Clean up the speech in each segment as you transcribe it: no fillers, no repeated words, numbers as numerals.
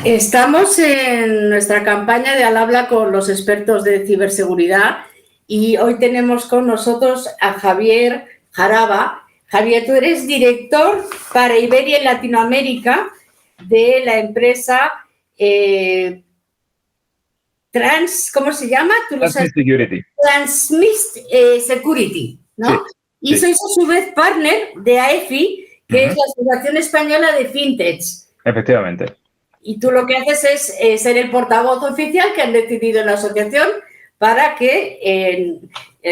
Estamos en nuestra campaña de Al habla con los expertos de ciberseguridad y hoy tenemos con nosotros a Javier Jaraba. Javier, tú eres director para Iberia y Latinoamérica de la empresa ¿cómo se llama? ¿Tú lo sabes? Security. Transmist Security, ¿no? Sí, y sois a su vez partner de AEFI, que es la Asociación Española de Fintechs. Efectivamente. Y tú lo que haces es ser el portavoz oficial que han decidido en la asociación para que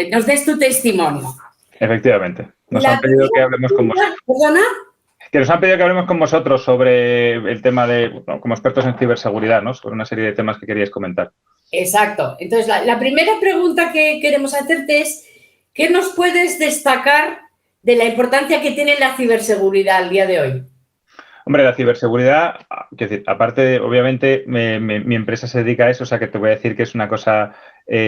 nos des tu testimonio. Efectivamente. Nos han pedido que hablemos con vosotros. ¿Perdona? Que nos han pedido que hablemos con vosotros sobre el tema de, bueno, como expertos en ciberseguridad, ¿no? Sobre una serie de temas que queríais comentar. Exacto. Entonces, la primera pregunta que queremos hacerte es, ¿qué nos puedes destacar de la importancia que tiene la ciberseguridad al día de hoy? Hombre, la ciberseguridad, quiero decir, aparte, obviamente, mi empresa se dedica a eso, o sea que te voy a decir que es una cosa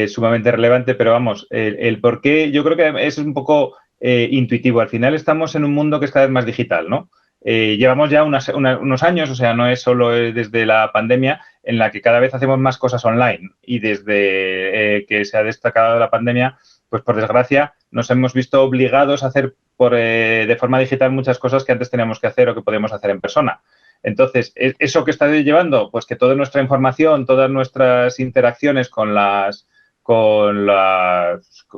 sumamente relevante, pero vamos, el por qué, yo creo que es un poco intuitivo. Al final estamos en un mundo que es cada vez más digital, ¿no? Llevamos ya unos años, o sea, no es solo desde la pandemia, en la que cada vez hacemos más cosas online y desde que se ha destacado la pandemia, pues por desgracia nos hemos visto obligados a hacer de forma digital muchas cosas que antes teníamos que hacer o que podíamos hacer en persona. Entonces, ¿eso que está llevando? Pues que toda nuestra información, todas nuestras interacciones con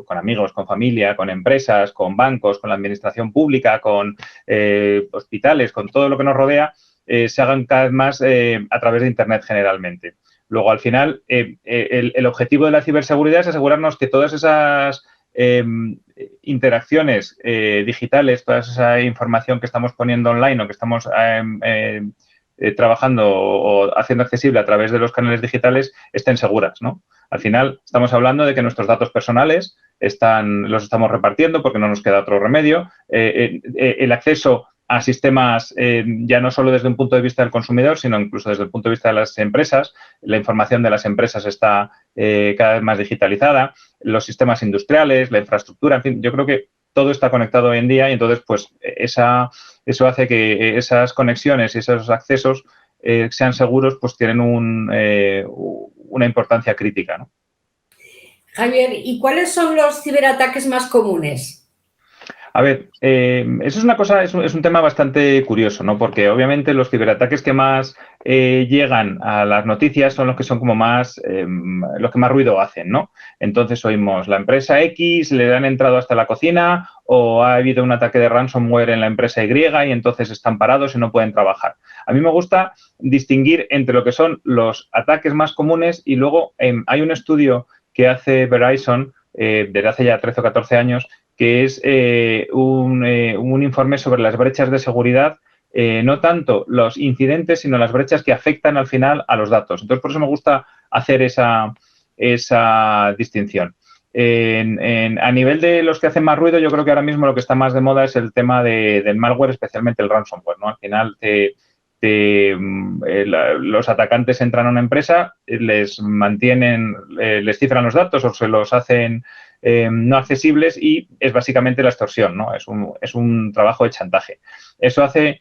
amigos, con familia, con empresas, con bancos, con la administración pública, con hospitales, con todo lo que nos rodea, se hagan cada vez más a través de Internet generalmente. Luego, al final, el objetivo de la ciberseguridad es asegurarnos que todas esas interacciones digitales, toda esa información que estamos poniendo online o que estamos trabajando o haciendo accesible a través de los canales digitales estén seguras, ¿no? Al final estamos hablando de que nuestros datos personales los estamos repartiendo porque no nos queda otro remedio. El acceso a sistemas ya no solo desde un punto de vista del consumidor, sino incluso desde el punto de vista de las empresas. La información de las empresas está cada vez más digitalizada, los sistemas industriales, la infraestructura, en fin, yo creo que todo está conectado hoy en día y entonces pues eso hace que esas conexiones y esos accesos sean seguros, pues tienen una importancia crítica, ¿no? Javier, ¿y cuáles son los ciberataques más comunes? A ver, eso es una cosa, es un tema bastante curioso, ¿no? Porque obviamente los ciberataques que más llegan a las noticias son los que son como más, los que más ruido hacen, ¿no? Entonces oímos, la empresa X le han entrado hasta la cocina o ha habido un ataque de ransomware en la empresa Y y entonces están parados y no pueden trabajar. A mí me gusta distinguir entre lo que son los ataques más comunes y luego hay un estudio que hace Verizon desde hace ya 13 o 14 años que es un informe sobre las brechas de seguridad, no tanto los incidentes, sino las brechas que afectan al final a los datos. Entonces, por eso me gusta hacer esa distinción. A nivel de los que hacen más ruido, yo creo que ahora mismo lo que está más de moda es el tema del malware, especialmente el ransomware, ¿no? Al final los atacantes entran a una empresa, les mantienen, les cifran los datos o se los hacen no accesibles y es básicamente la extorsión, ¿no? Es un trabajo de chantaje. Eso hace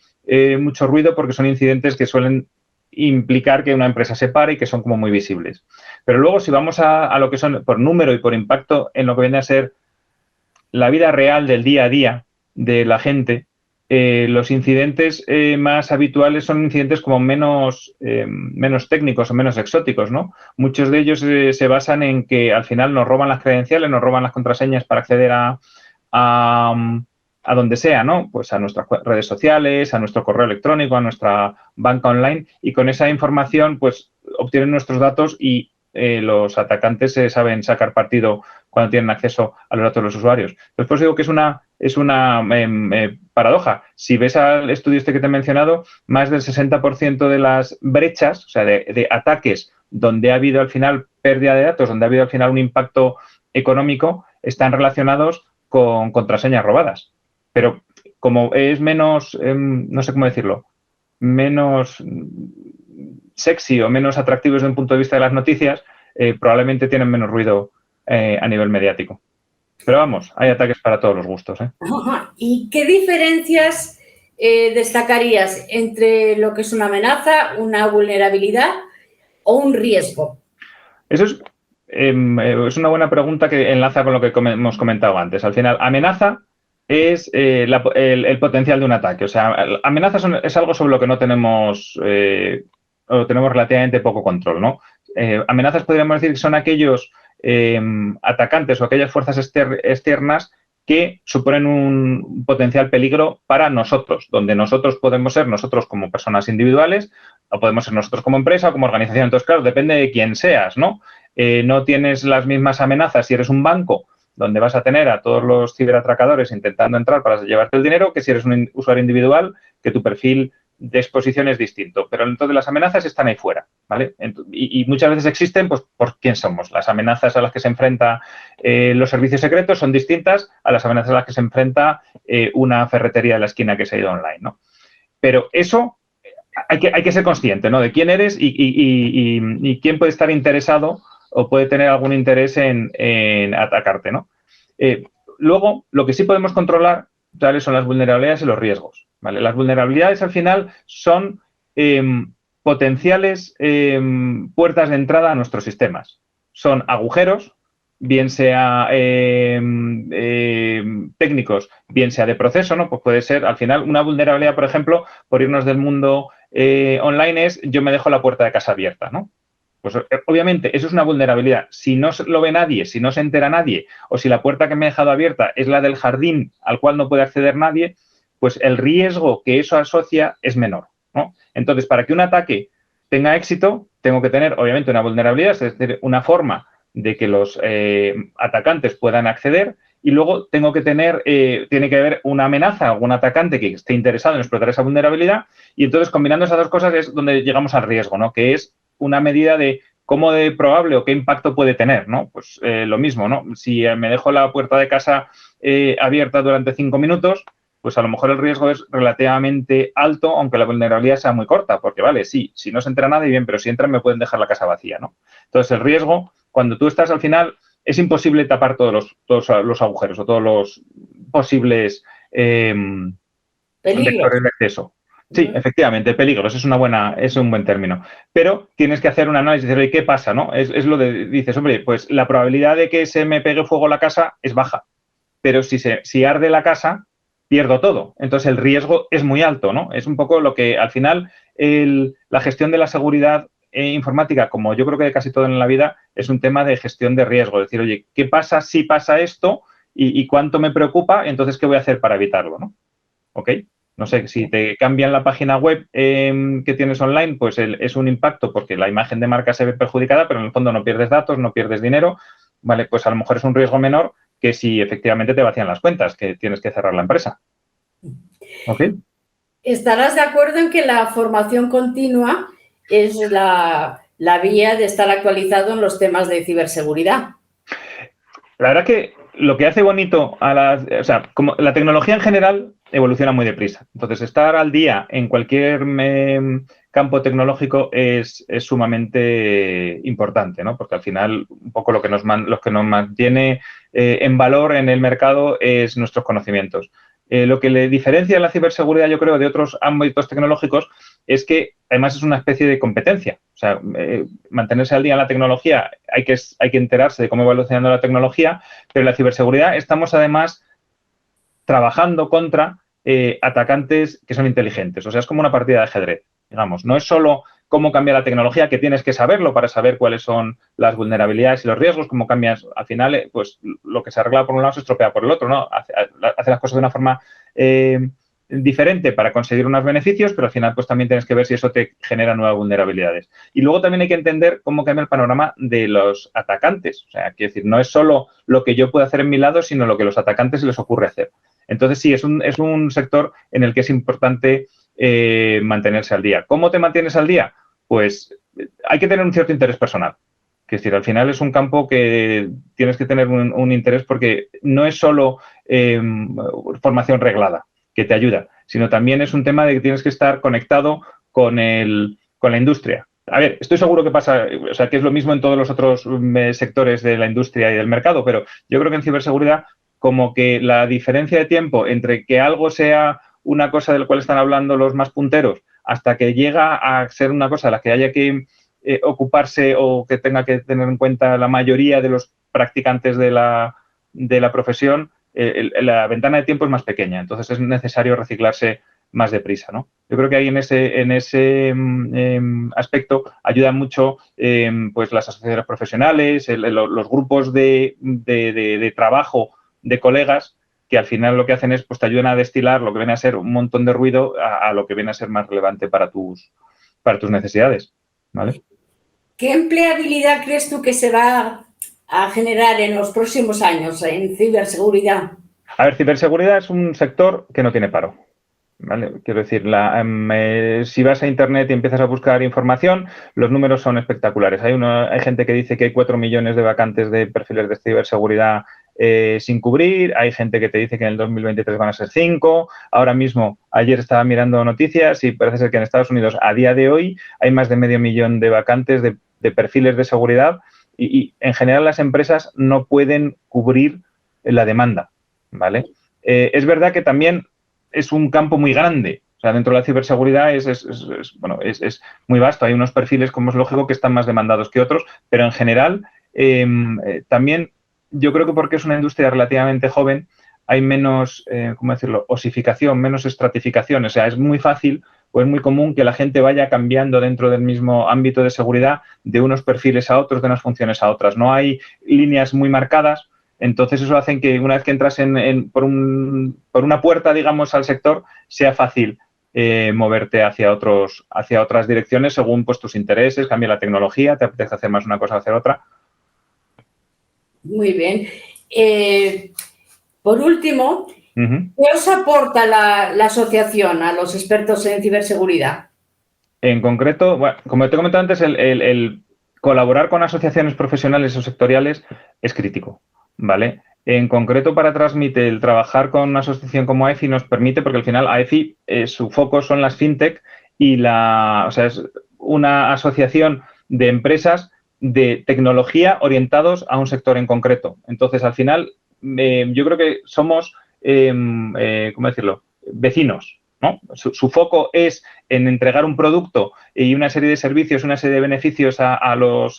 mucho ruido porque son incidentes que suelen implicar que una empresa se pare y que son como muy visibles. Pero luego, si vamos a lo que son por número y por impacto en lo que viene a ser la vida real del día a día de la gente, los incidentes más habituales son incidentes como menos técnicos o menos exóticos, ¿no? Muchos de ellos se basan en que al final nos roban las credenciales, nos roban las contraseñas para acceder a donde sea, ¿no? Pues a nuestras redes sociales, a nuestro correo electrónico, a nuestra banca online y con esa información pues obtienen nuestros datos y los atacantes saben sacar partido cuando tienen acceso a los datos de los usuarios. Entonces, por eso digo que es una paradoja. Si ves al estudio este que te he mencionado, más del 60% de las brechas, o sea, de ataques donde ha habido al final pérdida de datos, donde ha habido al final un impacto económico, están relacionados con contraseñas robadas. Pero como es menos, no sé cómo decirlo, menos sexy o menos atractivo desde un punto de vista de las noticias, probablemente tienen menos ruido a nivel mediático. Pero vamos, hay ataques para todos los gustos, ¿eh? ¿Y qué diferencias destacarías entre lo que es una amenaza, una vulnerabilidad o un riesgo? Eso es una buena pregunta que enlaza con lo que hemos comentado antes. Al final, amenaza es el potencial de un ataque. O sea, amenazas es algo sobre lo que no tenemos, o tenemos relativamente poco control, ¿no? Amenazas podríamos decir que son aquellos atacantes o aquellas fuerzas externas que suponen un potencial peligro para nosotros, donde nosotros podemos ser nosotros como personas individuales o podemos ser nosotros como empresa o como organización. Entonces, claro, depende de quién seas, ¿no? No tienes las mismas amenazas si eres un banco, donde vas a tener a todos los ciberatracadores intentando entrar para llevarte el dinero, que si eres un usuario individual, que tu perfil de exposición es distinto. Pero entonces las amenazas están ahí fuera, ¿vale? Y muchas veces existen, pues, por quién somos. Las amenazas a las que se enfrenta los servicios secretos son distintas a las amenazas a las que se enfrenta una ferretería de la esquina que se ha ido online, ¿no? Pero eso hay que ser consciente, ¿no? De quién eres y quién puede estar interesado o puede tener algún interés en atacarte, ¿no? Luego, lo que sí podemos controlar, ¿vale? Son las vulnerabilidades y los riesgos, ¿vale? Las vulnerabilidades, al final, son potenciales puertas de entrada a nuestros sistemas. Son agujeros, bien sea técnicos, bien sea de proceso, ¿no? Pues puede ser, al final, una vulnerabilidad, por ejemplo, por irnos del mundo online es yo me dejo la puerta de casa abierta, ¿no? Pues obviamente eso es una vulnerabilidad. Si no lo ve nadie, si no se entera nadie, o si la puerta que me he dejado abierta es la del jardín al cual no puede acceder nadie, pues el riesgo que eso asocia es menor, ¿no? Entonces, para que un ataque tenga éxito, tengo que tener, obviamente, una vulnerabilidad, es decir, una forma de que los atacantes puedan acceder, y luego tengo que tener, tiene que haber una amenaza, algún atacante que esté interesado en explotar esa vulnerabilidad, y entonces combinando esas dos cosas es donde llegamos al riesgo, ¿no? Que es una medida de cómo de probable o qué impacto puede tener, ¿no? Pues lo mismo, ¿no? Si me dejo la puerta de casa abierta durante 5 minutos, pues a lo mejor el riesgo es relativamente alto, aunque la vulnerabilidad sea muy corta, porque vale, sí, si no se entra nadie, bien, pero si entran me pueden dejar la casa vacía, ¿no? Entonces el riesgo, cuando tú estás al final, es imposible tapar todos los agujeros o todos los posibles vectores de acceso. Sí, efectivamente, peligros, es un buen término. Pero tienes que hacer un análisis de qué pasa, ¿no? Es lo de, dices, hombre, pues la probabilidad de que se me pegue fuego la casa es baja. Pero si arde la casa, pierdo todo. Entonces el riesgo es muy alto, ¿no? Es un poco lo que al final la gestión de la seguridad informática, como yo creo que de casi todo en la vida, es un tema de gestión de riesgo. Es decir, oye, ¿qué pasa si pasa esto y cuánto me preocupa? Entonces, ¿qué voy a hacer para evitarlo, ¿no? ¿Ok? No sé, si te cambian la página web que tienes online, pues es un impacto porque la imagen de marca se ve perjudicada, pero en el fondo no pierdes datos, no pierdes dinero, ¿vale? Pues a lo mejor es un riesgo menor que si efectivamente te vacían las cuentas, que tienes que cerrar la empresa. ¿Ok? ¿Estarás de acuerdo en que la formación continua es la vía de estar actualizado en los temas de ciberseguridad? La verdad que lo que hace bonito o sea, como la tecnología en general evoluciona muy deprisa. Entonces, estar al día en cualquier campo tecnológico es sumamente importante, ¿no? Porque al final, un poco lo que nos mantiene en valor en el mercado es nuestros conocimientos. Lo que le diferencia la ciberseguridad, yo creo, de otros ámbitos tecnológicos es que además es una especie de competencia. O sea, mantenerse al día en la tecnología, hay que enterarse de cómo va evolucionando la tecnología, pero en la ciberseguridad estamos además trabajando contra atacantes que son inteligentes. O sea, es como una partida de ajedrez, digamos. No es solo cómo cambia la tecnología, que tienes que saberlo para saber cuáles son las vulnerabilidades y los riesgos, cómo cambias. Al final, pues lo que se arregla por un lado se estropea por el otro, ¿no? Hace las cosas de una forma diferente para conseguir unos beneficios, pero al final pues también tienes que ver si eso te genera nuevas vulnerabilidades. Y luego también hay que entender cómo cambia el panorama de los atacantes. O sea, quiero decir, no es solo lo que yo puedo hacer en mi lado, sino lo que a los atacantes se les ocurre hacer. Entonces, sí, es un sector en el que es importante mantenerse al día. ¿Cómo te mantienes al día? Pues hay que tener un cierto interés personal. Es decir, al final es un campo que tienes que tener un interés porque no es solo formación reglada que te ayuda, sino también es un tema de que tienes que estar conectado con la industria. A ver, estoy seguro que pasa, o sea, que es lo mismo en todos los otros sectores de la industria y del mercado, pero yo creo que en ciberseguridad como que la diferencia de tiempo entre que algo sea una cosa de la cual están hablando los más punteros, hasta que llega a ser una cosa de la que haya que ocuparse o que tenga que tener en cuenta la mayoría de los practicantes de la profesión, la ventana de tiempo es más pequeña. Entonces, es necesario reciclarse más deprisa, ¿no? Yo creo que ahí en ese aspecto ayudan mucho pues las asociaciones profesionales, los grupos de trabajo de colegas, que al final lo que hacen es pues te ayudan a destilar lo que viene a ser un montón de ruido a lo que viene a ser más relevante para tus necesidades, ¿vale? ¿Qué empleabilidad crees tú que se va a generar en los próximos años en ciberseguridad? A ver, ciberseguridad es un sector que no tiene paro, ¿vale? Quiero decir, si vas a Internet y empiezas a buscar información, los números son espectaculares. Hay gente que dice que hay 4 millones de vacantes de perfiles de ciberseguridad sin cubrir. Hay gente que te dice que en el 2023 van a ser 5. Ahora mismo, ayer estaba mirando noticias y parece ser que en Estados Unidos, a día de hoy, hay más de 500.000 de vacantes de perfiles de seguridad y en general las empresas no pueden cubrir la demanda, ¿vale? Es verdad que también es un campo muy grande. O sea, dentro de la ciberseguridad es muy vasto. Hay unos perfiles, como es lógico, que están más demandados que otros, pero en general también yo creo que porque es una industria relativamente joven hay menos, ¿cómo decirlo?, osificación, menos estratificación. O sea, es muy fácil o es muy común que la gente vaya cambiando dentro del mismo ámbito de seguridad de unos perfiles a otros, de unas funciones a otras. No hay líneas muy marcadas. Entonces, eso hace que una vez que entras por una puerta, digamos, al sector, sea fácil moverte hacia otras direcciones según pues, tus intereses, cambia la tecnología, te apetece hacer más una cosa o hacer otra. Muy bien. Por último, ¿qué os aporta la asociación a los expertos en ciberseguridad? En concreto, bueno, como te he comentado antes, el colaborar con asociaciones profesionales o sectoriales es crítico, ¿vale? En concreto, para Transmite, el trabajar con una asociación como AEFI nos permite, porque al final AEFI, su foco son las fintech y es una asociación de empresas de tecnología orientados a un sector en concreto. Entonces, al final, yo creo que somos, ¿cómo decirlo?, vecinos, ¿no? Su foco es en entregar un producto y una serie de servicios, una serie de beneficios a los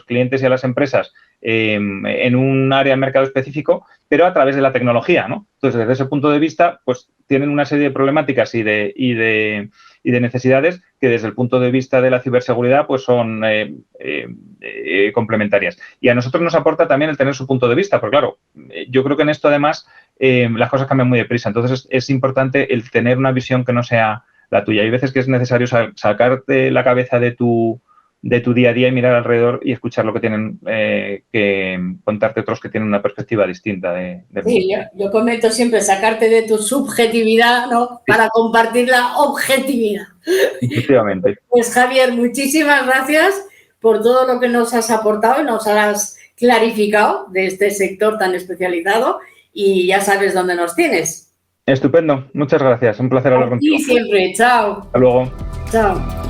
clientes y a las empresas en un área de mercado específico, pero a través de la tecnología, ¿no? Entonces, desde ese punto de vista, pues tienen una serie de problemáticas y de necesidades que desde el punto de vista de la ciberseguridad pues son complementarias. Y a nosotros nos aporta también el tener su punto de vista, porque claro, yo creo que en esto además las cosas cambian muy deprisa. Entonces, es importante el tener una visión que no sea la tuya. Hay veces que es necesario sacarte la cabeza de tu día a día y mirar alrededor y escuchar lo que tienen que contarte otros que tienen una perspectiva distinta Sí, yo comento siempre sacarte de tu subjetividad, ¿no?, para compartir la objetividad. Efectivamente. Pues Javier, muchísimas gracias por todo lo que nos has aportado y nos has clarificado de este sector tan especializado y ya sabes dónde nos tienes. Estupendo. Muchas gracias. Un placer hablar contigo. Y siempre. Chao. Hasta luego. Chao.